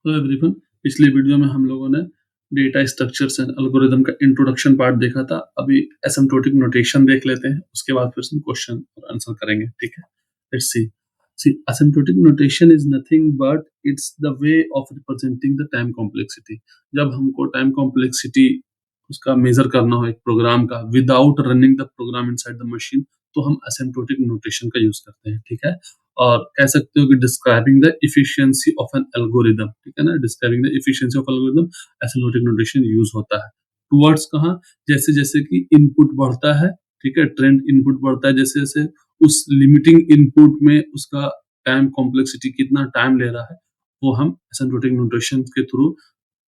Hello everyone. पिछली video में हम लोगों ने डेटा स्ट्रक्चर्स एंड एल्गोरिदम का इंट्रोडक्शन पार्ट देखा था। अभी एसिम्प्टोटिक नोटेशन देख लेते हैं, उसके बाद फिर हम क्वेश्चन और आंसर करेंगे। ठीक है, let's C. Asymptotic notation is nothing but it's the way of representing the time complexity. जब हमको टाइम कॉम्प्लेक्सिटी उसका मेजर करना हो एक प्रोग्राम का without running the program inside the machine, तो हम एसिम्प्टोटिक नोटेशन का यूज करते हैं। ठीक है, और कह सकते हो कि describing the efficiency of an algorithm. ठीक है ना, describing the efficiency of algorithm asymptotic notation use होता है। टुवर्ड्स कहाँ, जैसे जैसे कि इनपुट बढ़ता है, ठीक है, ट्रेंड इनपुट बढ़ता है, जैसे जैसे उस लिमिटिंग इनपुट में उसका टाइम कॉम्प्लेक्सिटी कितना टाइम ले रहा है, वो हम एसिम्प्टोटिक नोटेशन के थ्रू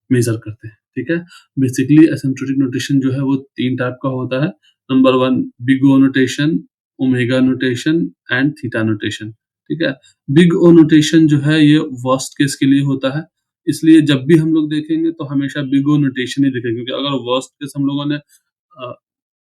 मेजर करते हैं। ठीक है, बेसिकली एसिम्प्टोटिक नोटेशन जो है वो तीन टाइप का होता है। Number one, big O notation, omega notation and theta notation. ठीक है, बिग ओ नोटेशन जो है ये वर्स्ट केस के लिए होता है, इसलिए जब भी हम लोग देखेंगे तो हमेशा बिग ओ नोटेशन ही दिखेगा, क्योंकि अगर वर्स्ट केस हम लोगों ने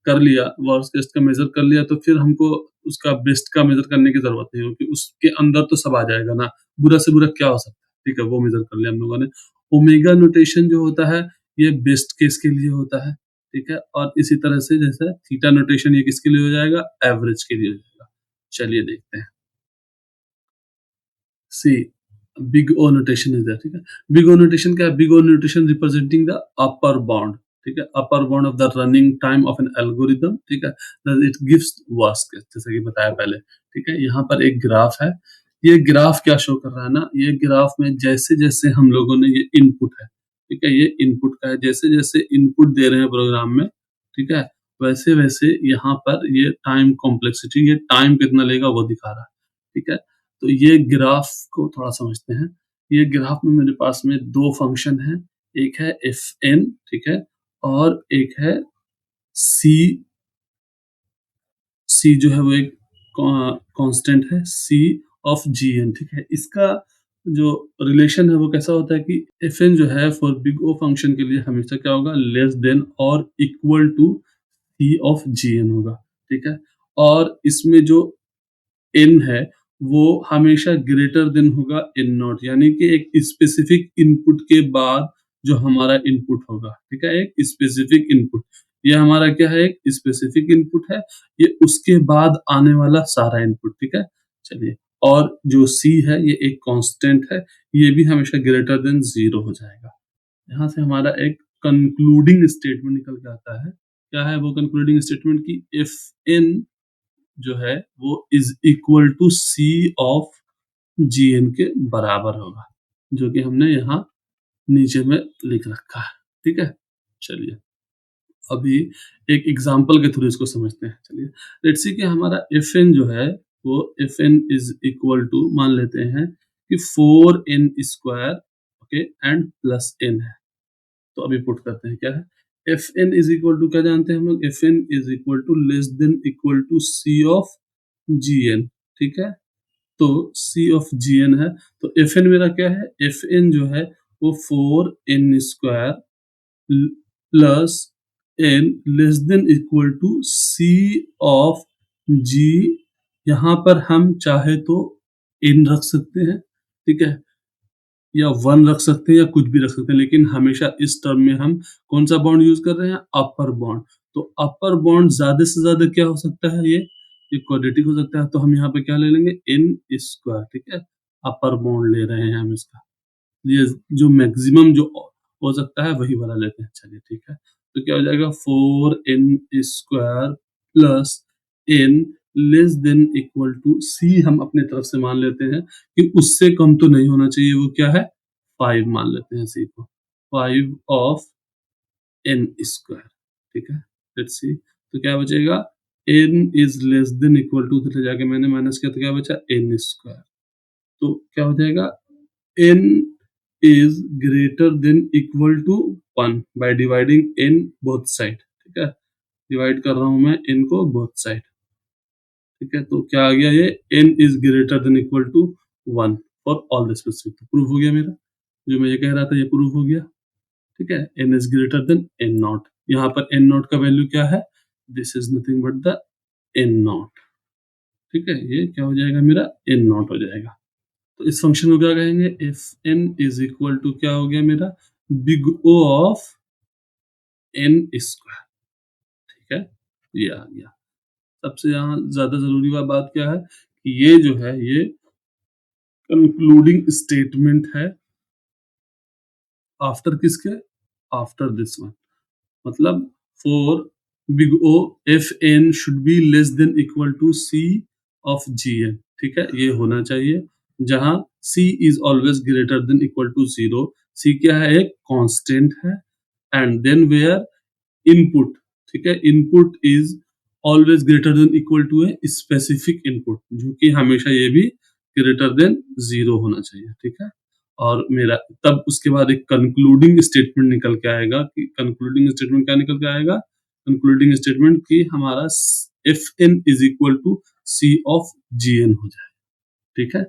कर लिया, वर्स्ट केस का मेजर कर लिया, तो फिर हमको उसका बेस्ट का मेजर करने की जरूरत नहीं होगी, उसके अंदर तो सब आ जाएगा ना, बुरा से बुरा क्या हो सकता है। ठीक है, वो मेजर कर लिया हम लोगों ने। ओमेगा नोटेशन जो होता है ये बेस्ट केस के लिए होता है। ठीक है, और इसी तरह से जैसे थीटा नोटेशन ये किसके लिए हो जाएगा, एवरेज के लिए हो जाएगा। चलिए देखते हैं। See, big O notation is that. ठीक है, बिग ओ नोटेशन क्या है? Big O notation representing the upper bound. ठीक है, upper bound of the running time of an algorithm. ठीक है, इट गिव्स वर्स्ट केस, जैसे कि बताया पहले। ठीक है, यहाँ पर एक ग्राफ है, ये ग्राफ क्या शो कर रहा है ना, ये ग्राफ में जैसे जैसे हम लोगों ने ये इनपुट है, ठीक है, ये इनपुट का है, जैसे जैसे इनपुट दे रहे हैं प्रोग्राम में, ठीक है, वैसे वैसे यहाँ पर ये टाइम कॉम्प्लेक्सिटी, ये टाइम कितना लेगा वो दिखा रहा है। ठीक है, तो ये ग्राफ को थोड़ा समझते हैं। ये ग्राफ में मेरे पास में दो फंक्शन है, एक है एफ एन, ठीक है, और एक है सी। सी जो है वो एक कांस्टेंट है, सी ऑफ जी एन। ठीक है, इसका जो रिलेशन है वो कैसा होता है कि एफ एन जो है फॉर बिग ओ फंक्शन के लिए हमेशा क्या होगा, लेस देन और equal to C of G N होगा। ठीक है, और इसमें जो एन है वो हमेशा ग्रेटर देन होगा एन नॉट, यानी कि एक स्पेसिफिक इनपुट के बाद जो हमारा इनपुट होगा। ठीक है, एक स्पेसिफिक इनपुट, ये हमारा क्या है, एक स्पेसिफिक इनपुट है, ये उसके बाद आने वाला सारा इनपुट। ठीक है, चलिए, और जो सी है ये एक कांस्टेंट है, ये भी हमेशा ग्रेटर देन जीरो हो जाएगा। यहाँ से हमारा एक कंक्लूडिंग स्टेटमेंट निकल के आता है। क्या है वो कंक्लूडिंग स्टेटमेंट की एफ एन जो है वो is equal to C of G N के बराबर होगा, जो कि हमने यहाँ नीचे में लिख रखा है। ठीक है, चलिए अभी एक एग्जांपल के थ्रू इसको समझते हैं। चलिए लेट्स सी कि हमारा एफ एन जो है वो F N is equal to, मान लेते हैं कि 4n square, okay, and plus n है। तो अभी पुट करते हैं क्या है, F N is equal to, क्या जानते हैं हम लोग, F N is equal to less than equal to C of G N. ठीक है, तो सी ऑफ जी एन है, तो एफ एन मेरा क्या है, एफ एन जो है वो 4n square plus N less than equal to C of G. यहाँ पर हम चाहे तो एन रख सकते हैं, ठीक है, या वन रख सकते हैं, या कुछ भी रख सकते हैं, लेकिन हमेशा इस टर्म में हम कौन सा बॉन्ड यूज कर रहे हैं, अपर बॉन्ड। तो अपर बॉन्ड ज्यादा से ज्यादा क्या हो सकता है, ये क्वाड्रेटिक हो सकता है, तो हम यहाँ पे क्या ले लेंगे, एन स्क्वायर। ठीक है, अपर बॉन्ड ले रहे हैं हम इसका, ये जो मैक्सिमम जो हो सकता है वही वाला लेते हैं। चलिए ठीक है, तो क्या हो जाएगा, 4n square plus n less than equal to C, हम अपने तरफ से मान लेते हैं कि उससे कम तो नहीं होना चाहिए, वो क्या है, 5 मान लेते हैं सी को, 5 ऑफ n स्क्वायर। ठीक है, लेट्स सी, तो क्या बचेगा, n is less than equal to, उधर जाके मैंने माइनस किया तो क्या बचा, n स्क्वायर। तो क्या हो जाएगा, n is greater than equal to 1 by dividing n both side। ठीक है, डिवाइड कर रहा हूं मैं n को both side। ठीक है, तो क्या आ गया, ये n is greater than equal to 1 for all the specific। तो प्रूफ हो गया मेरा, जो मैं ये कह रहा था ये प्रूफ हो गया। ठीक है, n is greater than n not, यहाँ पर n नॉट का वैल्यू क्या है, this is nothing but the n not. ठीक है, ये क्या हो जाएगा मेरा, n नॉट हो जाएगा। तो इस फंक्शन को क्या कहेंगे, F N is equal to क्या हो गया मेरा, big O of N square, ठीक है, ये आ गया। सबसे यहाँ ज्यादा जरूरी बात क्या है कि ये जो है ये कंक्लूडिंग स्टेटमेंट है आफ्टर किसके, आफ्टर दिस वन, मतलब for big O F N should be less than equal to C of G N, ठीक है, ये होना चाहिए, जहां C is always greater than equal to zero. C क्या है, एक कांस्टेंट है, एंड देन वेयर इनपुट, ठीक है, input is always greater than equal to a specific input, जो कि हमेशा ये भी ग्रेटर देन जीरो होना चाहिए, ठीक है। और मेरा तब उसके बाद एक कंक्लूडिंग स्टेटमेंट निकल के आएगा, कि कंक्लूडिंग स्टेटमेंट क्या निकल के आएगा, कंक्लूडिंग स्टेटमेंट कि हमारा F N is equal to C of G N हो जाए, ठीक है।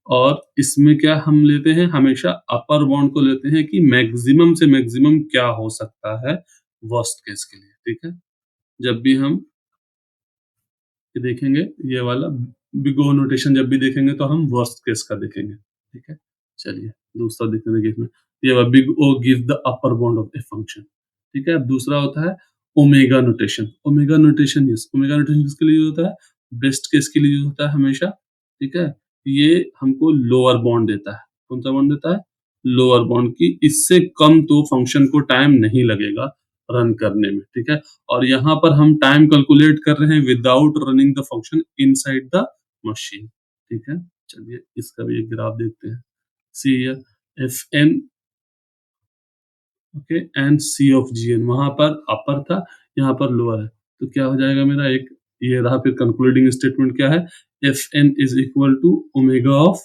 और इसमें क्या हम लेते हैं, हमेशा अपर बाउंड को लेते हैं कि मैक्सिमम से मैक्सिमम क्या हो सकता है वर्स्ट केस के लिए, ठीक है। जब भी हम ये देखेंगे, ये वाला बिग ओ नोटेशन जब भी देखेंगे तो हम वर्स्ट केस का देखेंगे, ठीक है। चलिए दूसरा देखते हैं इसमें, ये वाला big O give the upper bound of a function, ठीक है। अब दूसरा होता है omega notation. Omega notation, yes, omega notation किसके लिए यूज होता है, बेस्ट केस के लिए यूज होता है हमेशा, ठीक है। ये हमको लोअर बाउंड देता है, कौन सा बाउंड देता है, लोअर बाउंड की, इससे कम तो फंक्शन को टाइम नहीं लगेगा रन करने में, ठीक है। और यहाँ पर हम टाइम कैलकुलेट कर रहे हैं without running the function inside the machine, ठीक है। चलिए इसका भी एक ग्राफ देखते हैं, C F N, okay, and C of G N, वहां पर अपर था, यहाँ पर लोअर है, तो क्या हो जाएगा मेरा एक, ये रहा फिर कंक्लूडिंग स्टेटमेंट क्या है, F N is equal to omega of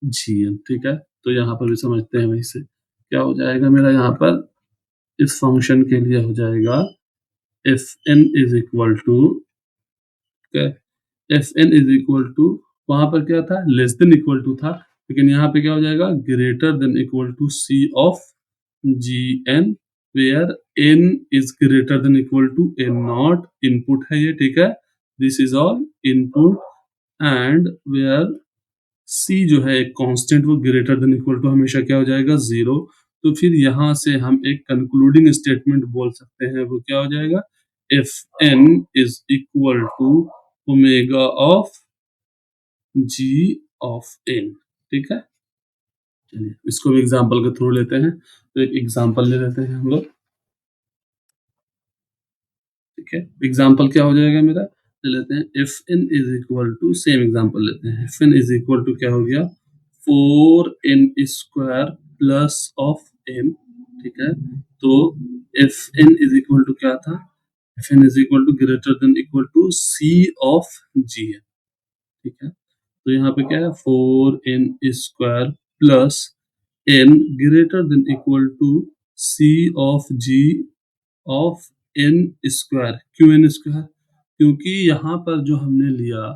G N, ठीक है। तो यहाँ पर भी समझते हैं वैसे क्या हो जाएगा मेरा, यहाँ पर इस फंक्शन के लिए हो जाएगा F N is equal to, F N is equal to, वहां पर क्या था, लेस देन इक्वल टू था, लेकिन यहाँ पे क्या हो जाएगा, greater than equal to C of G N, where N is greater than equal to N naught, input है ये, ठीक है, this is all input, and where C जो है एक कांस्टेंट, वो ग्रेटर देन इक्वल टू हमेशा क्या हो जाएगा, जीरो। तो फिर यहां से हम एक कंक्लूडिंग स्टेटमेंट बोल सकते हैं, वो क्या हो जाएगा, F N is equal to omega of G of N, ठीक है। चलिए इसको भी एग्जांपल के थ्रू लेते हैं, तो एक एग्जांपल ले लेते हैं हम लोग, ठीक है। एग्जांपल क्या हो जाएगा मेरा, ले लेते हैं F N is equal to, same example लेते हैं, F N is equal to क्या हो गया, four N square plus of N, ठीक है। तो F N is equal to क्या था, F N is equal to greater than equal to C of G N, ठीक है। तो यहाँ पे क्या है, four N square plus N greater than equal to C of G of N square, क्यों एन स्क्वायर, क्योंकि यहाँ पर जो हमने लिया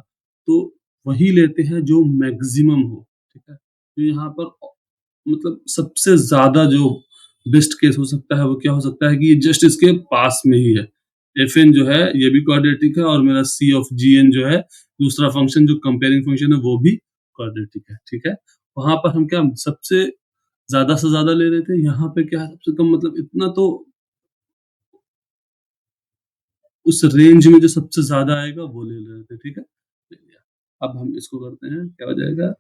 तो वही लेते हैं जो मैक्सिमम हो, ठीक है। तो यहाँ पर मतलब सबसे ज्यादा जो बेस्ट केस हो सकता है वो क्या हो सकता है कि ये जस्ट इसके पास में ही है, एफ एन जो है ये भी क्वाड्रेटिक है, और मेरा सी ऑफ जी एन जो है दूसरा फंक्शन जो कंपेयरिंग फंक्शन है वो भी क्वाड्रेटिक है, ठीक है। वहां पर हम क्या सबसे ज्यादा से ज्यादा ले रहे थे, यहाँ पे क्या है सबसे कम, मतलब इतना तो उस रेंज में जो सबसे ज्यादा आएगा वो ले रहे थे, ठीक है। अब हम इसको करते हैं, क्या हो जाएगा,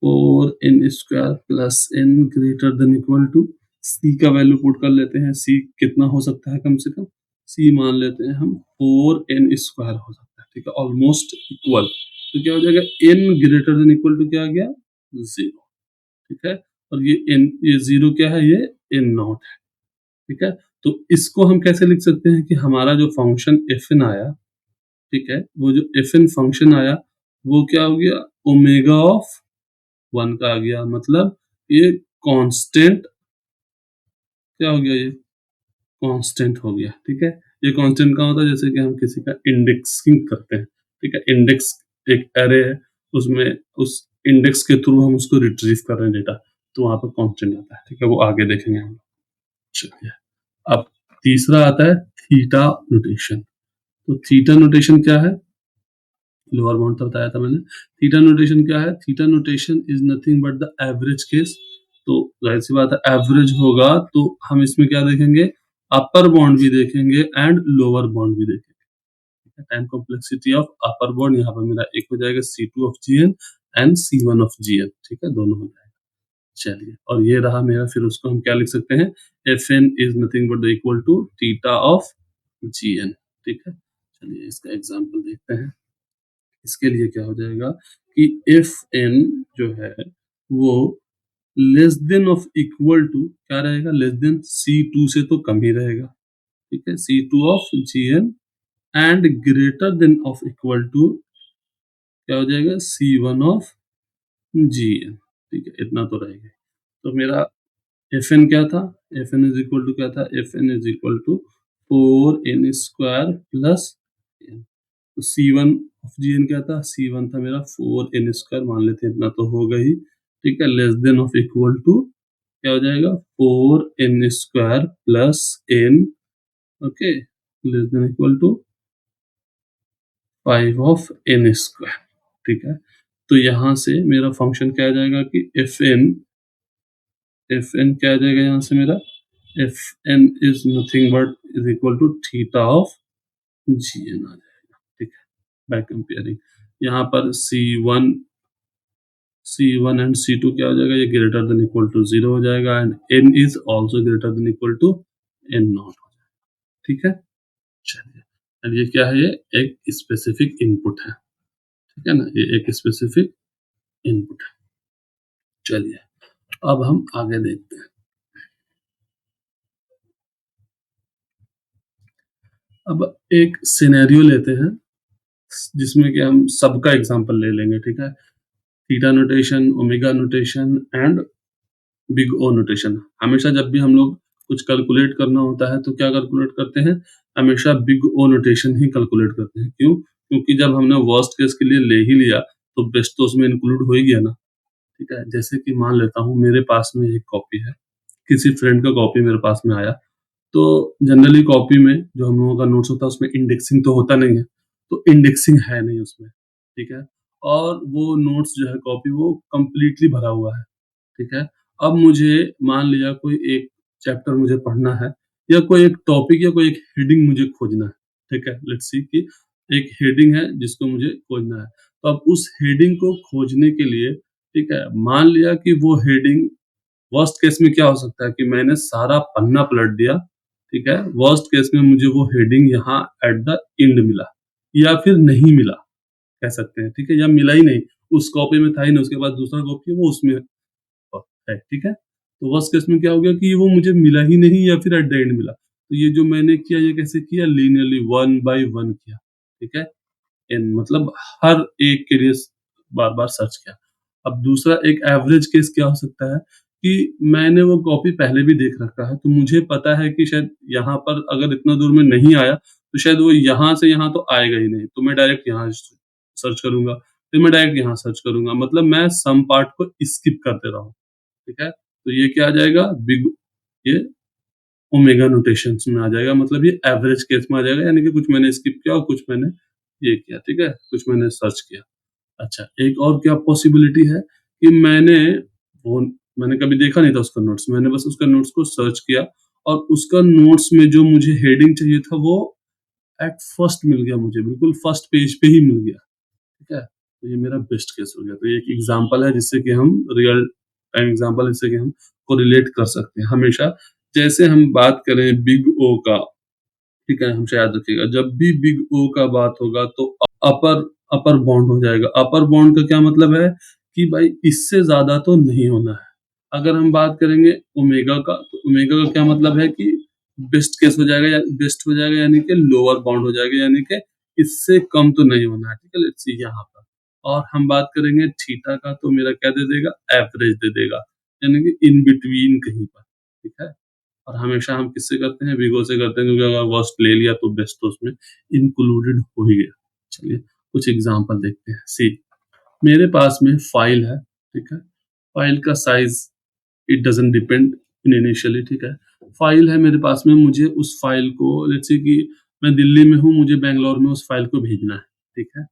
four N square plus N greater than equal to, C का वैल्यू पुट कर लेते हैं, सी कितना हो सकता है कम से कम, सी मान लेते हैं हम फोर एन स्क्वायर हो सकता है, ठीक है, ऑलमोस्ट इक्वल। तो क्या हो जाएगा, N greater than equal to क्या आ गया, जीरो, ठीक है। और ये एन, ये जीरो क्या है, ये एन नॉट है, ठीक है। तो इसको हम कैसे लिख सकते हैं कि हमारा जो फंक्शन एफ एन आया, ठीक है, वो जो एफ एन फंक्शन आया वो क्या हो गया, ओमेगा ऑफ वन का आ गया, मतलब ये कांस्टेंट क्या हो गया, ये कांस्टेंट हो गया, ठीक है। ये कांस्टेंट का होता है, जैसे कि हम किसी का इंडेक्सिंग करते हैं, ठीक है, इंडेक्स एक एरे है, उसमें उस इंडेक्स के थ्रू हम उसको रिट्रीव कर रहे हैं डेटा, तो वहां पर कांस्टेंट आता है, ठीक है, वो आगे देखेंगे हम। चलिए अब तीसरा आता है थीटा नोटेशन। तो थीटा नोटेशन क्या है, लोअर बाउंड तो बताया था मैंने। थीटा नोटेशन क्या है? Theta notation is nothing but the average case. तो जाहिर सी बात है एवरेज होगा तो हम इसमें क्या देखेंगे? अपर बाउंड भी देखेंगे एंड लोअर बाउंड भी देखेंगे। Time complexity of upper bound यहाँ पर मेरा एक हो जाएगा C2 of Gn and C1 of Gn, ठीक है, दोनों हो जाएगा। चलिए, और ये रहा मेरा, फिर उसको हम क्या लिख सकते हैं? Fn is nothing but the equal to theta of Gn, ठीक है। चलिए इसका एग्जांपल देखते हैं। इसके लिए क्या हो जाएगा कि Fn जो है वो less than of equal to क्या रहेगा? लेस देन C2 से तो कम ही रहेगा, ठीक है, C2 of Gn and greater than of equal to क्या हो जाएगा? C1 ऑफ Gn, ठीक है, इतना तो रहेगा। तो मेरा Fn क्या था? Fn इज इक्वल टू क्या था? Fn is equal to 4n square plus n। तो C1 ऑफ Gn क्या था? C1 था मेरा 4n स्क्वायर, मान लेते हैं इतना तो होगा ही, ठीक है, less than of equal to क्या हो जाएगा? 4n square plus n, okay, less than equal to 5 of n square, ठीक है। तो यहाँ से मेरा फंक्शन क्या आ जाएगा कि Fn क्या आ जाएगा यहाँ से मेरा? Fn is nothing but is equal to theta of Gn आ जाएगा, ठीक है, बाय कंपेयरिंग। यहाँ पर C1 एंड C2 क्या हो जाएगा? ये ग्रेटर देन इक्वल टू 0 हो जाएगा and n is also greater than equal to n not हो जाएगा, ठीक है। चलिए, और ये क्या है? ये एक स्पेसिफिक इनपुट है, ठीक है ना, ये एक स्पेसिफिक इनपुट है। चलिए अब हम आगे देखते हैं। अब एक सिनेरियो लेते हैं जिसमें कि हम सबका एग्जांपल ले लेंगे, ठीक है। Theta notation, omega notation and big O notation. हमेशा जब भी हम लोग कुछ कैलकुलेट करना होता है तो क्या कैलकुलेट करते हैं? हमेशा बिग ओ नोटेशन ही कैलकुलेट करते हैं। क्यों? क्योंकि जब हमने वर्स्ट केस के लिए ले ही लिया तो बेस्ट तो उसमें इंक्लूड हो ही गया ना, ठीक है। जैसे कि मान लेता हूँ मेरे पास में एक कॉपी है, किसी फ्रेंड का कॉपी मेरे पास में आया, तो जनरली कॉपी में जो हम लोगों का नोट्स होता है उसमें इंडेक्सिंग तो होता नहीं है, तो इंडेक्सिंग है नहीं उसमें, ठीक है। और वो नोट्स जो है कॉपी वो कंप्लीटली भरा हुआ है, ठीक है। अब मुझे मान लिया कोई एक चैप्टर मुझे पढ़ना है या कोई एक टॉपिक या कोई एक हेडिंग मुझे खोजना है, ठीक है। लेट्स सी कि एक हेडिंग है जिसको मुझे खोजना है। तो अब उस हेडिंग को खोजने के लिए, ठीक है, मान लिया कि वो हेडिंग वर्स्ट केस में क्या हो सकता है कि मैंने सारा पन्ना पलट दिया, ठीक है। वर्स्ट केस में मुझे वो हेडिंग यहाँ एट द एंड मिला या फिर नहीं मिला, कह सकते हैं, ठीक है, या मिला ही नहीं, उस कॉपी में था ही नहीं, उसके बाद दूसरा कॉपी है वो उसमें है, ठीक है। तो वर्स्ट केस में क्या हो गया कि वो मुझे मिला ही नहीं या फिर एट द एंड मिला। तो ये जो मैंने किया ये कैसे किया? लीनियरली 1 बाय 1 किया, ठीक है। एन मतलब हर एक के लिए बार-बार सर्च किया। अब दूसरा एक एवरेज केस क्या हो सकता है कि मैंने वो कॉपी पहले भी देख रखा है, तो मुझे पता है कि शायद यहाँ पर अगर इतना दूर में नहीं आया, तो शायद वो यहाँ से यहाँ तो आएगा ही नहीं, तो मैं डायरेक्ट यहाँ सर्च करूँगा, फिर मैं डायरेक्ट यहाँ सर्च करूँगा, मतलब मैं सम पार्ट को स्किप करते रहा हूँ, ठीक है। तो ये क्या आ जाएगा? ये ओमेगा नोटेशंस में आ जाएगा, मतलब ये एवरेज केस में आ जाएगा, यानी कि कुछ मैंने स्किप किया और कुछ मैंने ये किया, ठीक है, कुछ मैंने सर्च किया। अच्छा, एक और क्या पॉसिबिलिटी है कि वो मैंने कभी देखा नहीं था उसका नोट्स, मैंने बस उसका नोट्स को सर्च किया और उसका नोट्स में जो मुझे हेडिंग चाहिए था वो एट फर्स्ट मिल गया मुझे, बिल्कुल फर्स्ट पेज पे ही मिल गया, ठीक है। तो ये मेरा बेस्ट केस हो गया। तो ये एक एग्जांपल है जिससे कि हम रियल टाइम एग्जांपल जिससे कि हम कोरिलेट कर सकते हैं। हमेशा जैसे हम बात करें बिग ओ का, ठीक है, हमेशा याद रखिएगा जब भी बिग ओ का बात होगा तो अपर अपर बाउंड हो जाएगा। अपर बाउंड का क्या मतलब है कि भाई इससे ज्यादा तो नहीं होना है। अगर हम बात करेंगे ओमेगा का, तो ओमेगा का क्या मतलब है कि बेस्ट केस हो जाएगा या बेस्ट हो जाएगा, यानी कि लोअर बाउंड हो जाएगा, यानी कि इससे कम तो नहीं होना है, ठीक है। लेट्स सी यहाँ पर, और हम बात करेंगे थीटा का, तो मेरा क्या दे देगा? एवरेज दे देगा, यानी कि इन बिटवीन कहीं पर, ठीक है। और हमेशा हम किससे करते हैं? बिगो से करते हैं, क्योंकि अगर वर्स्ट ले लिया तो बेस्ट तो उसमें इंक्लूडेड हो ही गया। चलिए कुछ एग्जांपल देखते हैं। सी, मेरे पास में फाइल है, ठीक है। फाइल का size it doesn't depend in initially, ठीक है। फाइल है मेरे पास में, मुझे उस फाइल को लेट्स से कि मैं दिल्ली में हूँ, मुझे बैंगलोर में उस फाइल को भेजना है, ठीक है।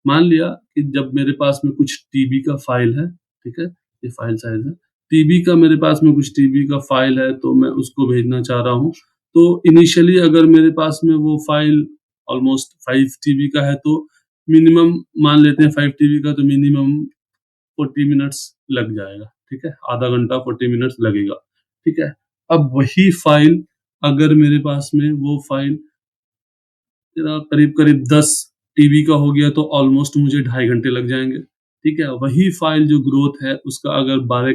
मान लिया कि जब मेरे पास में कुछ टीबी का फाइल है, ठीक है? ये फाइल साइज़ है। टीबी का मेरे पास में कुछ टीबी का फाइल है, तो मैं उसको भेजना चाह रहा हूँ। तो इनिशियली अगर मेरे पास में वो फाइल ऑलमोस्ट 5 टीबी का है, तो मिनिमम मान लेते हैं 5 टीबी का, तो मिनिमम 40 मिनट्स लग जाएगा, ठीक है? आधा घंटा 40 मिनट्स लगेगा, ठीक है? अब वही फाइल अगर मेरे पास में वो फाइल तेरा करीब-करीब 10 टीबी का हो गया, तो ऑलमोस्ट मुझे ढाई घंटे लग जाएँगे, ठीक है? वही फाइल जो ग्रोथ है उसका अगर 12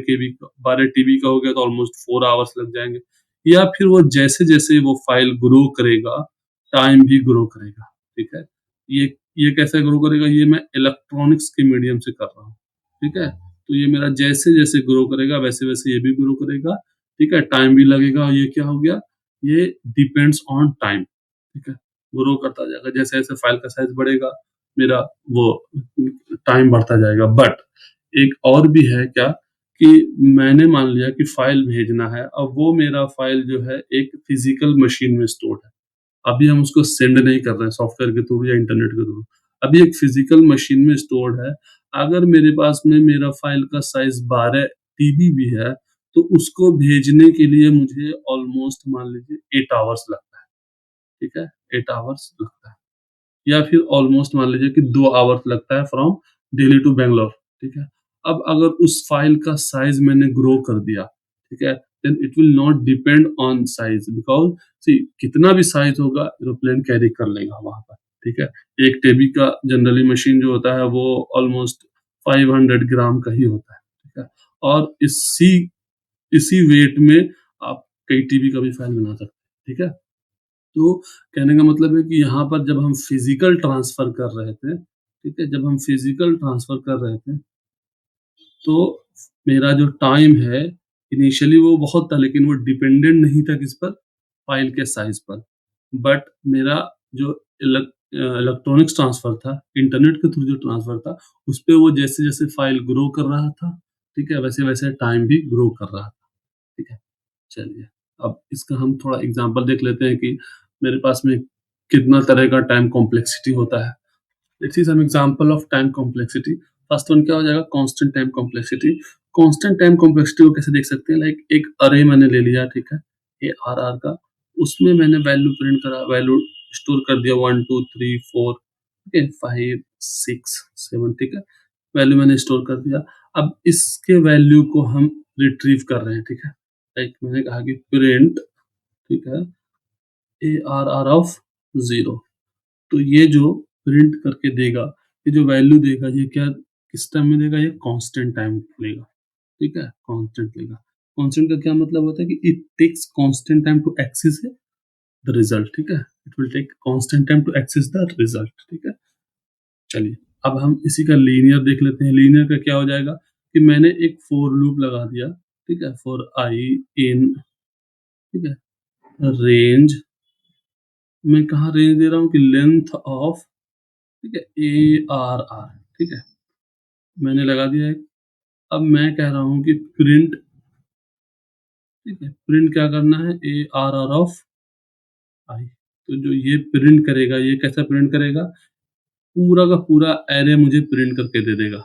टीबी का हो गया, तो ऑलमोस्ट 4 आवर्स लग जाएँगे। या फिर वो जैसे-जैसे वो फाइल ग्रो करेगा, टाइम भी ग्रो करेगा, ठीक है? ये ये कैसे ग्रो करेगा? ये मैं इलेक्ट्रॉनिक्स के मीडियम से कर रहा हूँ, ठीक है? तो ये मेरा जैसे-जैसे ग्रो करेगा, वैसे-वैसे ये भी ग्रो करेगा, ठीक है? टाइम भी लगेगा, और ये क्या हो गया? ये डिपेंड्स ऑन टाइम, ठीक है? ग्रो करता जाएगा। जैसे-जैसे फाइल का साइज़ बढ़ेगा, मेरा वो टाइम बढ़ता जाएगा। बट एक और भी है क्या, कि मैंने मान लिया कि फाइल भेजना है, अब वो मेरा फाइल जो है एक फिज़िकल मशीन में स्टोर्ड है। अभी हम उसको सेंड नहीं कर रहे हैं सॉफ्टवेयर के थ्रू या इंटरनेट के थ्रू। अभी एक फिज़िकल मशीन में स्टोर्ड है। अगर मेरे पास में मेरा फाइल का साइज़ 12 टीबी भी है, तो उसको भेजने के लिए मुझे ऑलमोस्ट मान लीजिए 8 आवर्स लगता है, ठीक है? 8 आवर्स लगता है। या फिर ऑलमोस्ट मान लीजिए कि 2 आवर्स लगता है फ्रॉम दिल्ली टू बैंगलोर, ठीक है? अब अगर उस फाइल का साइज़ मैंने ग्रो कर दिया, ठीक है? Then it will not depend on size, because C कितना भी साइज़ होगा एरोप्लेन कैरी कर लेगा वहाँ पर, ठीक है? 1 टीबी का जनरली मशीन जो होता है वो ऑलमोस्ट 500 ग्राम का ही होता है, ठीक है? और इसी वेट में आप कई टीबी का भी फाइल बना सकते हैं, ठीक है? तो कहने का मतलब है कि यहाँ पर जब हम फिजिकल ट्रांसफर कर रहे थे, ठीक है? जब हम फिजिकल ट्रांसफर कर रहे थे, तो मेरा जो टाइम है, इनिशियली वो बहुत था, लेकिन वो डिपेंडेंट नहीं था किस पर? फाइल के साइज़ पर। बट मेरा जो इलेक्ट्रॉनिक्स ट्रांसफर था, इंटरनेट के थ्रू जो ट्रांसफर था, उसपे वो जैसे-जैसे फाइल ग्रो कर रहा था, ठीक है? वैसे-वैसे टाइम भी ग्रो कर रहा था, ठीक है? चलिए, अब इसका हम थोड़ा एग्ज़ाम्पल देख लेते हैं कि मेरे पास में कितना तरह का टाइम कॉम्प्लेक्सिटी होता है। Let's see some example of time complexity. First one क्या हो जाएगा? Constant time complexity. Constant time complexity को कैसे देख सकते हैं? लाइक एक अरे मैंने ले लिया, ठीक है? ARR का, उसमें मैंने वैल्यू प्रिंट करा, वैल्यू स्टोर कर दिया 1, 2, 3, 4, ठीक है? 5, 6, 7, ठीक है? वैल्यू मैंने स्टोर कर दिया। अब इसके वैल्यू को हम रिट्रीव कर रहे हैं, ठीक है? लाइक मैंने कहा कि प्रिंट, ठीक है? ARR ऑफ 0, तो ये जो प्रिंट करके देगा, ये जो वैल्यू देगा, ये क्या किस टाइम में देगा? ये कांस्टेंट टाइम लेगा, ठीक है? कांस्टेंट लेगा। कांस्टेंट का क्या मतलब होता है कि it takes constant time to access the result, ठीक है? It will take constant time to access the result, ठीक है? चलिए, अब हम इसी का लीनियर देख लेते हैं। लीनियर का क्या हो जाएगा, कि मैंने एक फॉर लूप लगा दिया, ठीक है? फॉर आई इन, ठीक है? रेंज, मैं कहाँ रेंज दे रहा हूँ कि लेंथ ऑफ, ठीक है? ARR, ठीक है? मैंने लगा दिया है। अब मैं कह रहा हूँ कि प्रिंट, ठीक है? प्रिंट क्या करना है? ARR of I. तो जो ये प्रिंट करेगा, ये कैसा प्रिंट करेगा? पूरा का पूरा एरे मुझे प्रिंट करके दे देगा,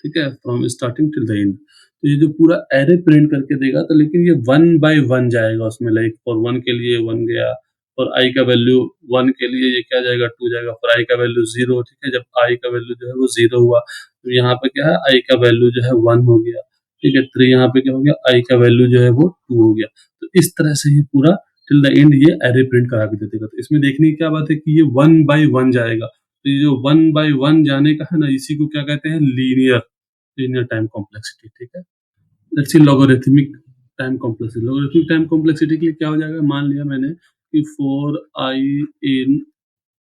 ठीक है? From starting till the end. तो ये जो पूरा एरे प्रिंट करके देगा, तो लेकिन ये 1 बाय 1 जाएगा उसमें, लाइक फॉर 1 के लिए 1 गया, और आई का वैल्यू 1 के लिए ये क्या जाएगा? 2 जाएगा, फॉर आई का वैल्यू 0, ठीक है? जब आई का वैल्यू जो है वो 0 हुआ, तो यहाँ पे क्या है? आई का वैल्यू जो है 1 हो गया, ठीक है? 3 यहाँ पे क्या हो गया? आई का वैल्यू जो है वो 2 हो गया। तो इस तरह से ये पूरा टिल द एंड ये एरे प्रिंट करा के दे देगा। तो इसमें देखने की क्या बात है कि ये 1 बाय 1 जाएगा। तो ये जो 1 बाय 1 जाने का है ना, इसी को क्या कहते हैं? लीनियर टाइम कॉम्प्लेक्सिटी, ठीक है? Let's C logarithmic time complexity. Logarithmic time complexity के लिए क्या हो जाएगा? मान लिया मैंने कि फॉर आई इन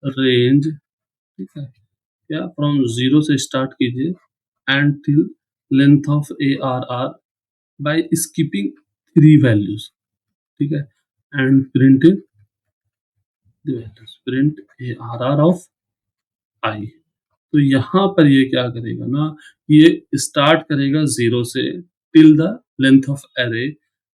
रेंज, ठीक है? क्या फ्रॉम 0 से स्टार्ट कीजिए and till length of ARR by skipping 3 values, ठीक है? And printing the values, print ARR of I. तो यहाँ पर ये क्या करेगा ना, ये स्टार्ट करेगा 0 से till the length of array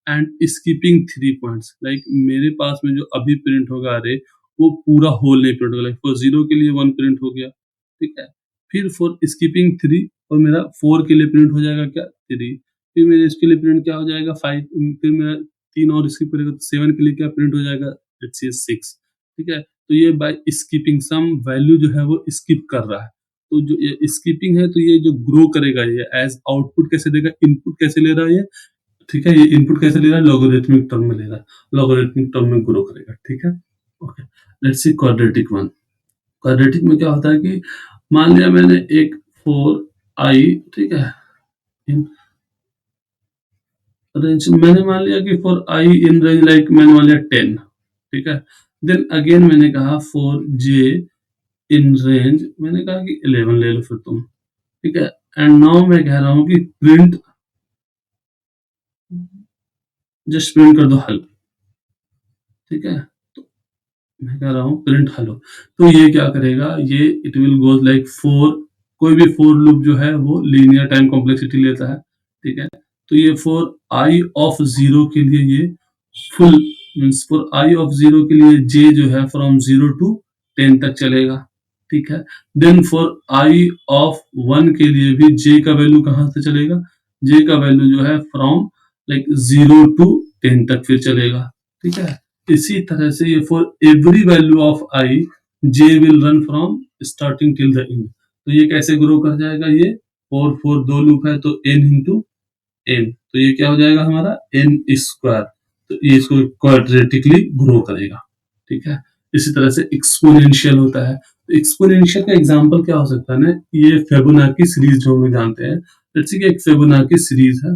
and skipping 3 points. Like मेरे पास में जो अभी प्रिंट होगा एरे, वो पूरा होल नहीं प्रिंट होगा। लाइक फॉर 0 के लिए 1 प्रिंट हो गया, ठीक है? फिर फॉर स्कीपिंग 3 और मेरा 4 के लिए प्रिंट हो जाएगा क्या 3, फिर मेरे इसके लिए प्रिंट क्या हो जाएगा 5, फिर मेरा 3 और स्किप करेगा तो 7 के लिए क्या प्रिंट हो जाएगा लेट्स से 6, ठीक है। तो ये बाय स्कीपिंग सम वैल्यू जो है वो स्किप कर रहा है। तो जो ये स्कीपिंग है तो ये जो ग्रो करेगा ये एज आउटपुट कैसे देगा, इनपुट कैसे ले रहा है ये, ठीक है, ये इनपुट कैसे ले रहा है लॉगरिथमिक टर्म में ले रहा है, लॉगरिथमिक टर्म में ग्रो करेगा, ठीक है। Okay, let's see quadratic one. Quadratic में क्या होता है कि मान लिया मैंने एक 4i, ठीक है, इन रेंज मैंने मान लिया कि for i in range like मैंने मान लिया 10, ठीक है। देन अगेन मैंने कहा फॉर j इन रेंज मैंने कहा कि 11 ले लो फिर तुम, ठीक है। एंड नाउ मैं कह रहा हूँ कि प्रिंट, जस्ट प्रिंट कर दो हल, ठीक है। तो मैं कह रहा हूँ प्रिंट हेलो, तो ये क्या करेगा, ये it will goes like four, कोई भी फोर लूप जो है वो लीनियर टाइम कॉम्प्लेक्सिटी लेता है, ठीक है। तो ये फॉर आई ऑफ जीरो के लिए ये full means for I of zero के लिए जे जो है फ्रॉम 0 to 10 तक चलेगा, ठीक है। Then for I of one के लिए भी जे का वैल्यू कहाँ से चलेगा, जे का वैल्यू जो है फ्रॉम लाइक 0 to 10 तक फिर चलेगा, ठीक है। इसी तरह से ये for every value of I J will run from starting till the end. तो ये कैसे ग्रो कर जाएगा, ये फोर फोर दो लूप है तो n इंटू एन, तो ये क्या हो जाएगा हमारा एन स्क्वायर, तो ये इसको क्वाड्रेटिकली ग्रो करेगा, ठीक है। इसी तरह से एक्सपोनेंशियल होता है, तो एक्सपोनेंशियल का एग्जांपल क्या हो सकता है ना, ये फिबोनाची सीरीज जो हम लोग जानते हैं, लेट्स सी कि एक फिबोनाची सीरीज है,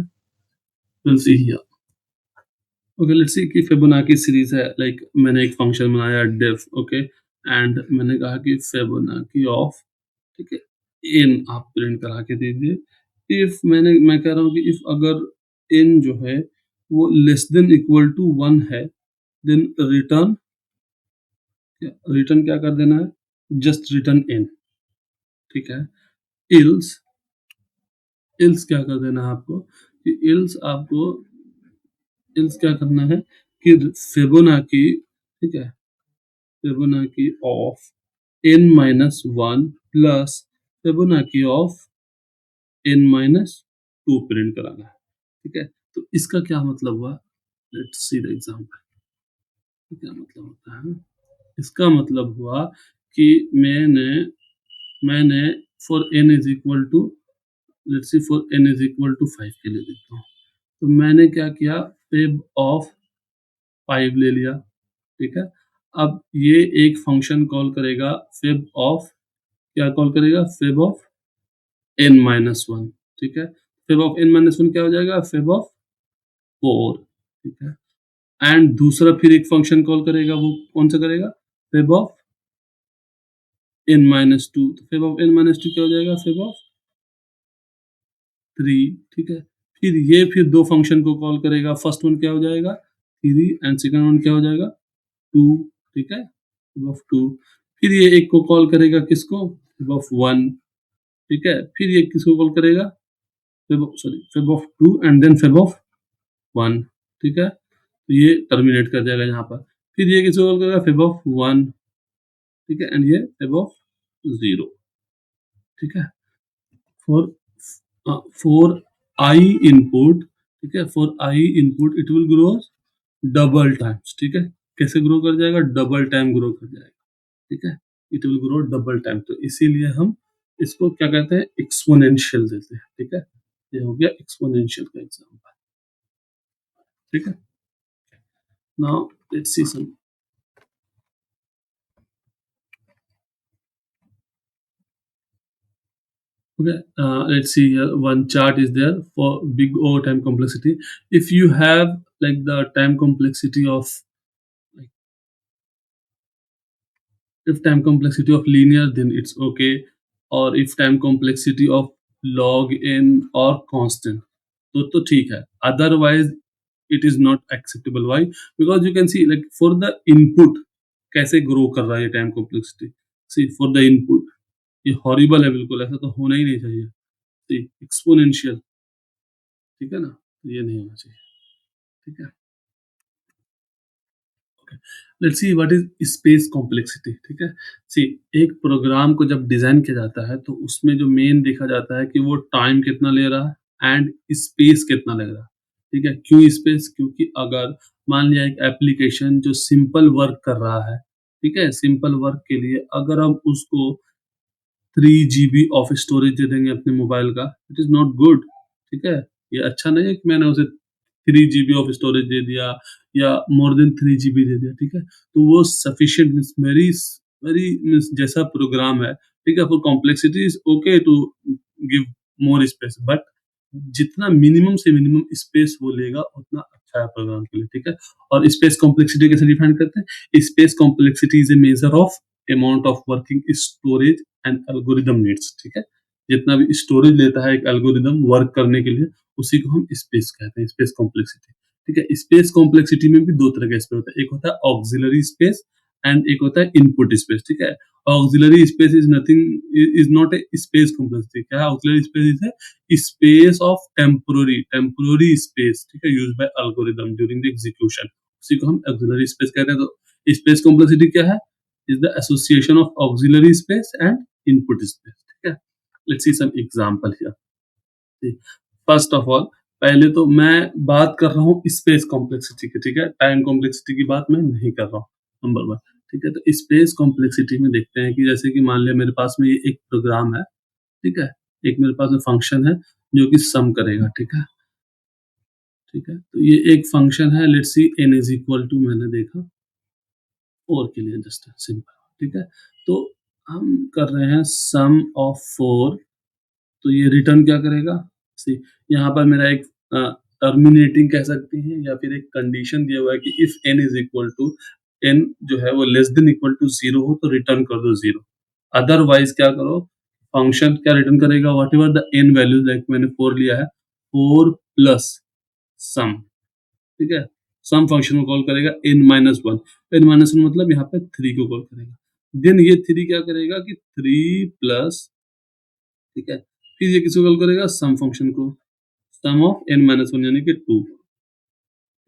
will see here. Okay, let's see कि फिबोनाची सीरीज है, लाइक मैंने एक फंक्शन बनाया डेफ, ओके, एंड मैंने कहा कि फिबोनाची ऑफ, ठीक है, एन आप प्रिंट करा के दीजिए। इफ मैं कह रहा हूँ कि इफ अगर एन जो है वो लेस देन इक्वल टू 1 है, देन रिटर्न, रिटर्न क्या कर देना है, जस्ट रिटर्न एन, ठीक है। इल्स, इल्स क्या कर देना है आपको, कि इल्स आपको, इल्स क्या करना है कि फिबोनाची, ठीक है, Fibonacci of n minus one plus Fibonacci of n minus to print कराना है, ठीक है। तो इसका क्या मतलब हुआ, लेट्स सी द एग्जांपल, क्या मतलब होता है, इसका मतलब हुआ कि मैंने मैंने for n is equal to, let's see for n is equal to 5 के लिए देखता हूँ, तो मैंने क्या किया, फेब ऑफ 5 ले लिया, ठीक है। अब ये एक फंक्शन कॉल करेगा फेब ऑफ, क्या कॉल करेगा, fib of n minus one, ठीक है। Feb of n minus one क्या हो जाएगा, फेब ऑफ 4, ठीक है। एंड दूसरा फिर एक फंक्शन कॉल करेगा, वो कौन सा करेगा, fib of n minus two, तो fib of n minus two क्या हो जाएगा, फेब ऑफ 3, ठीक है। फिर ये फिर दो फंक्शन को कॉल करेगा, फर्स्ट वन क्या हो जाएगा 3 एंड सेकंड वन क्या हो जाएगा 2, ठीक है, फेब ऑफ 2। फिर ये एक को कॉल करेगा किसको, फेब ऑफ 1, ठीक है। फिर ये किसको कॉल करेगा, fib of, sorry, fib of 2 and then fib of 1, ठीक है। तो ये टर्मिनेट कर जाएगा यहाँ पर। फिर ये किसको कॉल करेगा, फेब ऑफ 1, ठीक है, एंड ये फेब ऑफ 0, ठीक है। फॉर फॉर आई इनपुट, ठीक है, for I input it will grow double times, ठीक है। कैसे ग्रो कर जाएगा, डबल टाइम ग्रो कर जाएगा, ठीक है, it will grow double time. तो इसीलिए हम इसको क्या कहते हैं, एक्सपोनेंशियल देते हैं, ठीक है। ये हो गया एक्सपोनेंशियल का एग्जांपल, ठीक है। Now let's see some, okay, let's see here. One chart is there for big O time complexity. If you have like the time complexity of, like, if time complexity of linear, then it's okay. Or if time complexity of log n or constant, तो ठीक है. Otherwise, it is not acceptable. Why? Because you can see like for the input कैसे grow कर रहा है ये time complexity. See for the input ये horrible है बिल्कुल, ऐसा तो होना ही नहीं चाहिए. See exponential, ठीक है ना, ये नहीं होना चाहिए, ठीक है। Let's see what is space complexity, ठीक है। सी, एक प्रोग्राम को जब डिजाइन किया जाता है तो उसमें जो मेन देखा जाता है कि वो टाइम कितना ले रहा है एंड स्पेस कितना लग रहा है, ठीक है। क्यों स्पेस? क्योंकि अगर मान लिया एक एप्लीकेशन जो सिंपल वर्क कर रहा है, ठीक है, सिंपल वर्क के लिए अगर हम उसको 3 GB ऑफ स्टोरेज दे देंगे अपने मोबाइल का, इट इज नॉट गुड, ठीक है। ये अच्छा नहीं है कि मैंने उसे 3 GB ऑफ स्टोरेज दे दिया या मोर देन 3 GB दे दिया, ठीक है। तो वो sufficient means very very means जैसा प्रोग्राम है, ठीक है, for complexity is okay to give more space, but जितना मिनिमम से मिनिमम स्पेस वो लेगा उतना अच्छा है प्रोग्राम के लिए, ठीक है। और स्पेस कॉम्प्लेक्सिटी कैसे डिफाइन करते हैं? Space complexity is a measure of amount of working storage and algorithm needs, ठीक है। जितना भी स्टोरेज लेता है एक एल्गोरिदम वर्क करने के लिए, उसी को हम स्पेस कहते हैं, स्पेस कॉम्प्लेक्सिटी, ठीक है। स्पेस कॉम्प्लेक्सिटी में भी दो तरह का स्पेस होता है, एक होता है ऑक्सिलरी स्पेस एंड एक होता है इनपुट स्पेस, ठीक है। Auxiliary space is nothing, is not a space complexity. क्या है auxiliary space? Is a space of temporary space, ठीक है, used by algorithm during the execution, उसी को हम ऑक्सिलरी स्पेस कहते हैं। तो स्पेस कॉम्प्लेक्सिटी क्या है? Is the association of auxiliary space and input space, ठीक है। Let's see some example here. First of all, पहले तो मैं बात कर रहा हूँ स्पेस कॉम्प्लेक्सिटी की, ठीक है, टाइम कॉम्प्लेक्सिटी की बात मैं नहीं कर रहा हूँ, नंबर वन, ठीक है। तो स्पेस कॉम्प्लेक्सिटी में देखते हैं कि जैसे कि मान लिया मेरे पास में ये एक प्रोग्राम है, ठीक है, एक मेरे पास में फंक्शन है जो कि सम करेगा, ठीक है, ठीक है। तो ये एक फंक्शन है, let's see n is equal to, मैंने देखा 4 के लिए जस्ट सिंपल, ठीक है। तो हम कर रहे हैं सम ऑफ 4, तो ये रिटर्न क्या करेगा? सी, यहाँ पर मेरा एक टर्मिनेटिंग कह सकते हैं या फिर एक कंडीशन दिया हुआ है कि if n is equal to, n जो है वो लेस देन इक्वल टू 0 हो तो रिटर्न कर दो 0, अदरवाइज क्या करो, फंक्शन क्या रिटर्न करेगा? What ever the n value, like मैंने 4 लिया है, 4 प्लस सम, ठीक है। सम फंक्शन को कॉल करेगा n-1, n-1 मतलब यहाँ पे 3 को कॉल करेगा, देन ये 3 क्या करेगा कि 3 प्लस, ठीक है, फिर ये किसको कॉल करेगा? सम फंक्शन को, सम ऑफ n-1 यानी कि 2,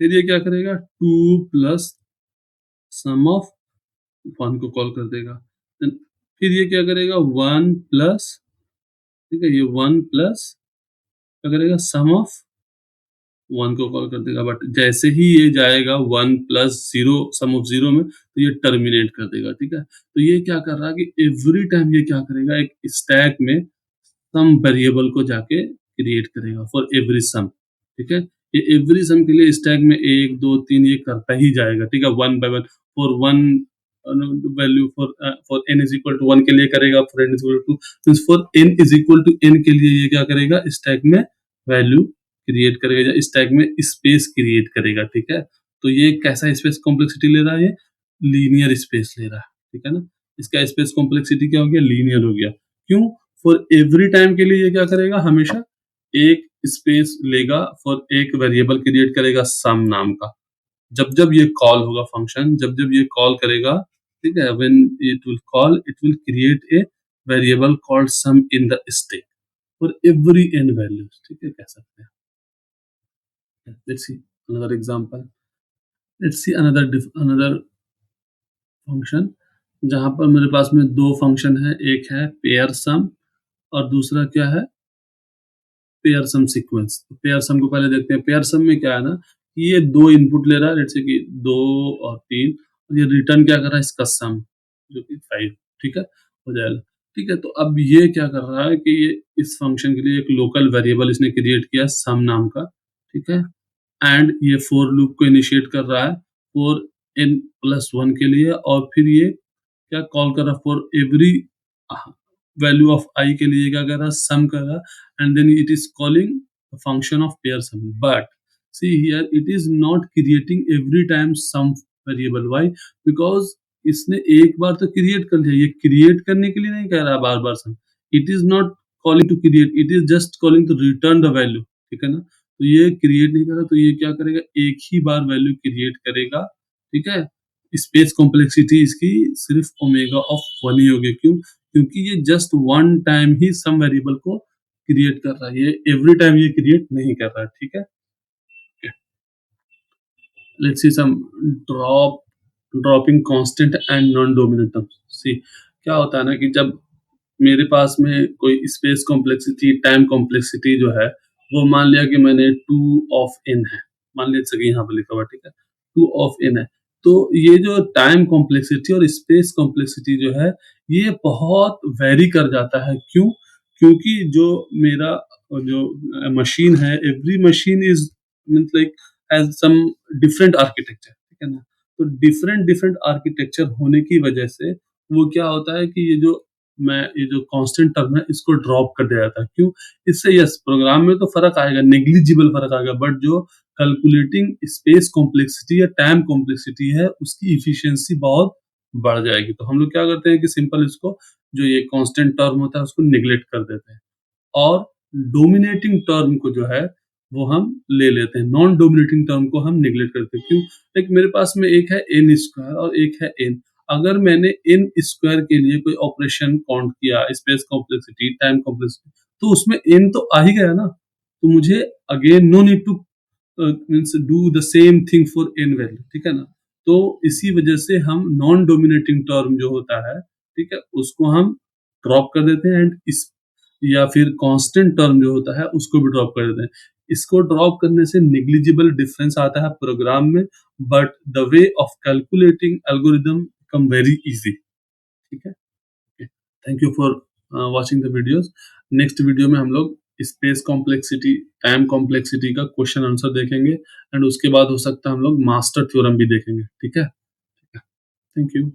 फिर ये क्या करेगा? 2 प्लस सम ऑफ 1 को कॉल कर देगा, Then फिर ये क्या करेगा? 1 प्लस, ठीक है, ये 1 प्लस क्या करेगा? सम ऑफ 1 को कॉल कर देगा, बट जैसे ही ये जाएगा 1 प्लस 0 सम ऑफ 0 में, तो ये टर्मिनेट कर देगा, ठीक है। तो ये क्या कर रहा है कि एवरी टाइम ये क्या करेगा, एक स्टैक में सम वेरिएबल को जाके क्रिएट करेगा फॉर एवरी सम, ठीक है। ये एवरी सम के लिए स्टैक में 1 2 3 ये करता ही जाएगा, ठीक है, one by one, for one value, for n is equal to 1 के लिए करेगा, for n is equal to, means for n is equal to n के लिए ये क्या करेगा? स्टैक में वैल्यू क्रिएट करेगा या स्टैक में स्पेस क्रिएट करेगा, ठीक है। तो ये कैसा स्पेस कॉम्प्लेक्सिटी ले रहा है? ये लीनियर स्पेस ले रहा है, ठीक है ना। इसका स्पेस कॉम्प्लेक्सिटी क्या हो गया? लीनियर हो गया। क्यों? फॉर एवरी टाइम के लिए ये क्या करेगा? हमेशा एक स्पेस लेगा, फॉर एक वेरिएबल क्रिएट करेगा सम नाम का। जब जब ये कॉल होगा फंक्शन, जब जब ये कॉल करेगा, ठीक है, when it will call, it will create a variable called sum in the stack for every n values, ठीक है, कह सकते हैं। Let's see another example. Let's see another function जहां पर मेरे पास में दो फंक्शन है, एक है पेयर सम और दूसरा क्या है? पेयर सम सीक्वेंस। पेयर सम को पहले देखते हैं। पेयर सम में क्या है ना कि ये दो इनपुट ले रहा है, जैसे कि 2 और 3, और ये रिटर्न क्या कर रहा है? इसका सम, जो कि 5, ठीक है, हो जाएगा, ठीक है। तो अब ये क्या कर रहा है कि ये इस फंक्शन के लिए एक लोकल वेरिएबल इसने क्रिएट किया सम नाम का, ठीक है, एंड ये फॉर लूप को इनिशिएट कर रहा है फॉर n+1 के लिए, और फिर ये क्या कॉल कर रहा है for every value of i के लिए क्या कर रहा है? सम कर रहा है, and then it is calling function of pair sum, but see here it is not creating every time sum variable. Why? Because इसने एक बार तो क्रिएट कर लिया, ये क्रिएट करने के लिए नहीं कह रहा बार बार sum, it is not calling to create, it is just calling to return the value, ठीक है ना। तो ये क्रिएट नहीं कर रहा, तो ये क्या करेगा? एक ही बार वैल्यू क्रिएट करेगा, ठीक है। स्पेस कॉम्प्लेक्सिटी इसकी सिर्फ ओमेगा ऑफ 1 ही होगी। क्यों? क्योंकि ये जस्ट वन टाइम ही सम वेरिएबल को क्रिएट कर रहा है, ये एवरी टाइम ये क्रिएट नहीं कर रहा है, ठीक है। Let's see some drop dropping constant and non dominant terms. C क्या होता है ना कि जब मेरे पास में कोई स्पेस कॉम्प्लेक्सिटी, टाइम कॉम्प्लेक्सिटी जो है, वो मान लिया कि मैंने 2 ऑफ n है। मान लीजिए कि यहाँ पे लिखा हुआ है, ठीक है? 2 ऑफ n है। तो ये जो टाइम कॉम्प्लेक्सिटी और स्पेस कॉम्प्लेक्सिटी जो है, ये बहुत वैरी कर जाता है। क्यों? क्योंकि जो मेरा जो मशीन है, every machine is means like has some different architecture, ठीक है ना? तो डिफरेंट डिफरेंट आर्किटेक्चर होने की वजह से वो क्या होता है कि ये जो कांस्टेंट टर्म है इसको ड्रॉप कर दिया जाता है। क्यों? इससे यस प्रोग्राम में तो फ़र्क आएगा, नेग्लिजिबल फ़र्क आएगा, बट जो कैलकुलेटिंग स्पेस कॉम्प्लेक्सिटी या टाइम कॉम्प्लेक्सिटी है उसकी एफिशिएंसी बहुत बढ़ जाएगी। तो हम लोग क्या करते हैं कि सिंपल इसको जो ये कांस्टेंट टर्म होता है उसको नेग्लेक्ट कर देते हैं। और डोमिनेटिंग टर्म को जो है वो हम ले लेते हैं, नॉन डोमिनेटिंग टर्म को हम नेग्लेक्ट करते हैं। क्यों? लाइक मेरे पास में एक है एन स्क्वायर और एक है एन। अगर मैंने एन स्क्वायर के लिए कोई ऑपरेशन काउंट किया, स्पेस कॉम्प्लेक्सिटी, टाइम कॉम्प्लेक्सिटी, तो उसमें एन तो आ ही गया ना। तो मुझे again no need to means do the same thing for N value, ठीक है ना? तो इसी वजह से हम नॉन डोमिनेटिंग टर्म जो होता है, ठीक है, उसको हम ड्रॉप कर देते हैं एंड इस या फिर कांस्टेंट टर्म जो होता है उसको भी ड्रॉप कर देते हैं। इसको ड्रॉप करने से नेग्लिजिबल डिफरेंस आता है प्रोग्राम में, but the way of calculating algorithm become very easy, ठीक है? Thank you for watching the videos. Next video में हम लोग स्पेस कॉम्प्लेक्सिटी, टाइम कॉम्प्लेक्सिटी का क्वेश्चन आंसर देखेंगे एंड उसके बाद हो सकता है हम लोग मास्टर थ्योरम भी देखेंगे, ठीक है? Thank you.